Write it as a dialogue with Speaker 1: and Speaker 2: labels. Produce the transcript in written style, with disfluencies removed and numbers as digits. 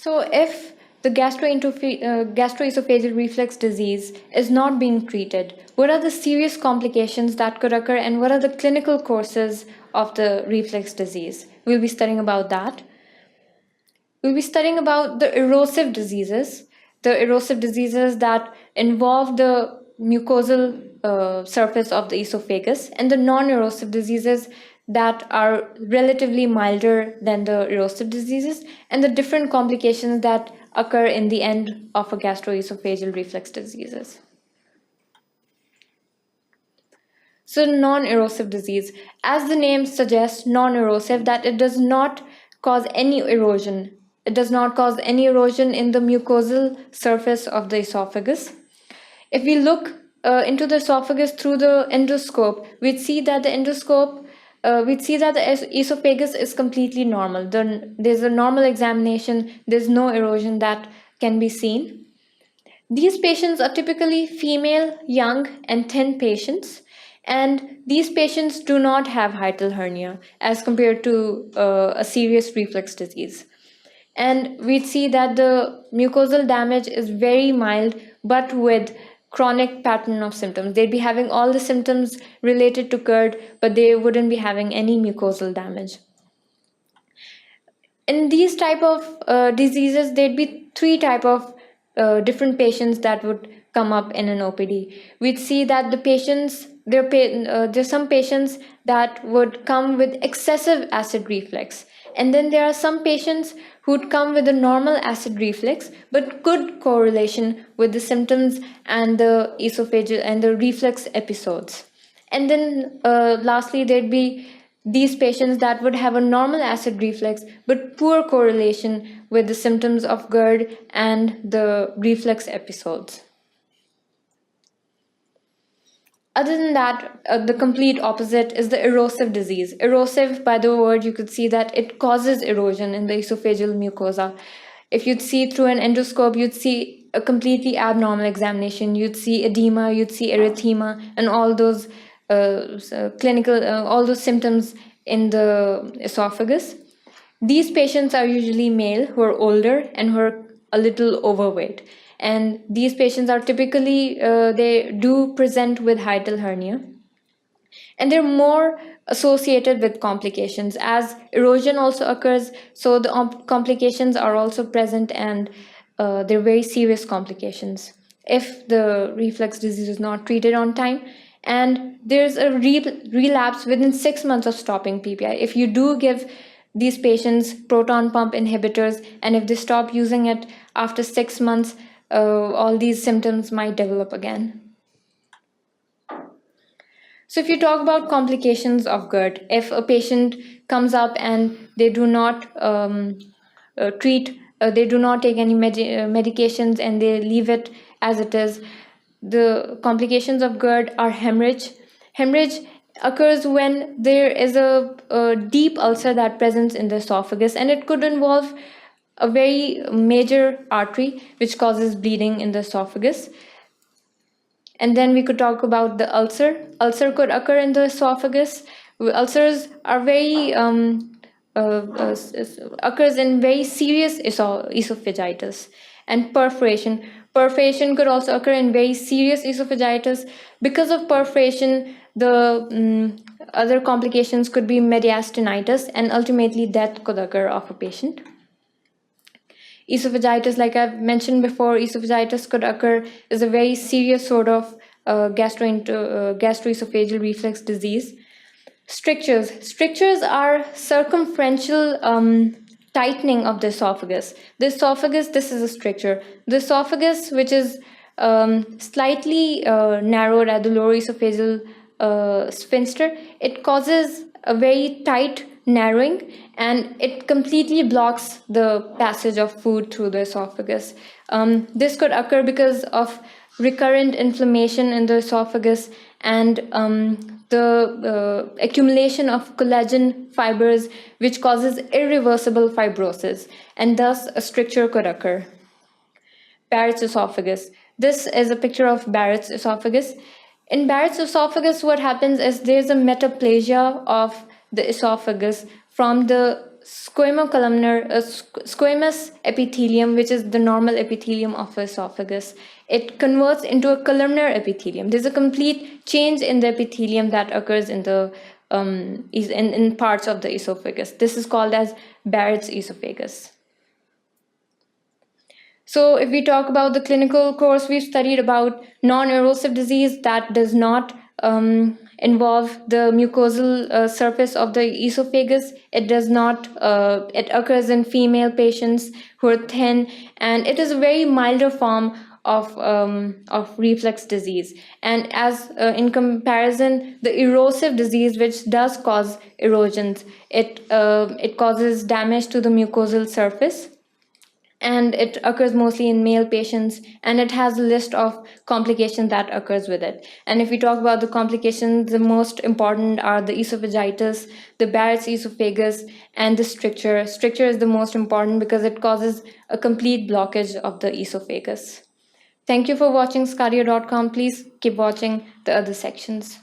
Speaker 1: So if the gastroesophageal reflux disease is not being treated, what are the serious complications that could occur and what are the clinical courses of the reflux disease? We'll be studying about that. We'll be studying about the erosive diseases that involve the mucosal surface of the esophagus, and the non-erosive diseases that are relatively milder than the erosive diseases, and the different complications that occur in the end of a gastroesophageal reflux diseases. So non-erosive disease, as the name suggests, non-erosive, that it does not cause any erosion. It does not cause any erosion in the mucosal surface of the esophagus. If we look into the esophagus through the endoscope, we'd see that the esophagus is completely normal. There's a normal examination. There's no erosion that can be seen. These patients are typically female, young, and thin patients. And these patients do not have hiatal hernia as compared to a serious reflux disease. And we'd see that the mucosal damage is very mild, but with chronic pattern of symptoms. They'd be having all the symptoms related to GERD, but they wouldn't be having any mucosal damage. In these type of diseases, there'd be three type of different patients that would come up in an OPD. We'd see that the patients, there's some patients that would come with excessive acid reflux. And then there are some patients who'd come with a normal acid reflux, but good correlation with the symptoms and the esophageal and the reflux episodes. And then lastly, there'd be these patients that would have a normal acid reflux, but poor correlation with the symptoms of GERD and the reflux episodes. Other than that, the complete opposite is the erosive disease. Erosive, by the word, you could see that it causes erosion in the esophageal mucosa. If you'd see through an endoscope, you'd see a completely abnormal examination. You'd see edema, you'd see erythema, and all those all those symptoms in the esophagus. These patients are usually male who are older and who are a little overweight. And these patients are typically, they do present with hiatal hernia. And they're more associated with complications. As erosion also occurs, so the complications are also present, and they're very serious complications if the reflux disease is not treated on time. And there's a relapse within 6 months of stopping PPI. If you do give these patients proton pump inhibitors, and if they stop using it after 6 months, all these symptoms might develop again. So if you talk about complications of GERD, if a patient comes up and they do not they do not take any medications and they leave it as it is, the complications of GERD are hemorrhage. Hemorrhage occurs when there is a deep ulcer that presents in the esophagus, and it could involve a very major artery which causes bleeding in the esophagus. And then we could talk about the ulcer. Ulcer could occur in the esophagus. Ulcers are very occurs in very serious esophagitis. And perforation. Perforation could also occur in very serious esophagitis. Because of perforation, the other complications could be mediastinitis, and ultimately death could occur of a patient. Esophagitis, like I've mentioned before, esophagitis could occur is a very serious sort of gastroesophageal reflux disease. Strictures. Strictures are circumferential tightening of the esophagus. The esophagus, this is a stricture. The esophagus, which is slightly narrowed at the lower esophageal sphincter, it causes a very tight narrowing, and it completely blocks the passage of food through the esophagus. This could occur because of recurrent inflammation in the esophagus and the accumulation of collagen fibers, which causes irreversible fibrosis, and thus a stricture could occur. Barrett's esophagus. This is a picture of Barrett's esophagus. In Barrett's esophagus, what happens is there's a metaplasia of the esophagus from the squamous epithelium, which is the normal epithelium of the esophagus, it converts into a columnar epithelium. There's a complete change in the epithelium that occurs in the in parts of the esophagus. This is called as Barrett's esophagus. So if we talk about the clinical course, we've studied about non-erosive disease that does not involve the mucosal surface of the esophagus. It does not, it occurs in female patients who are thin, and it is a very milder form of reflux disease. And as in comparison, the erosive disease, which does cause erosions, it causes damage to the mucosal surface, and it occurs mostly in male patients, and it has a list of complications that occurs with it. And if we talk about the complications, the most important are the esophagitis, the Barrett's esophagus, and the stricture. Stricture is the most important because it causes a complete blockage of the esophagus. Thank you for watching sqadia.com. Please keep watching the other sections.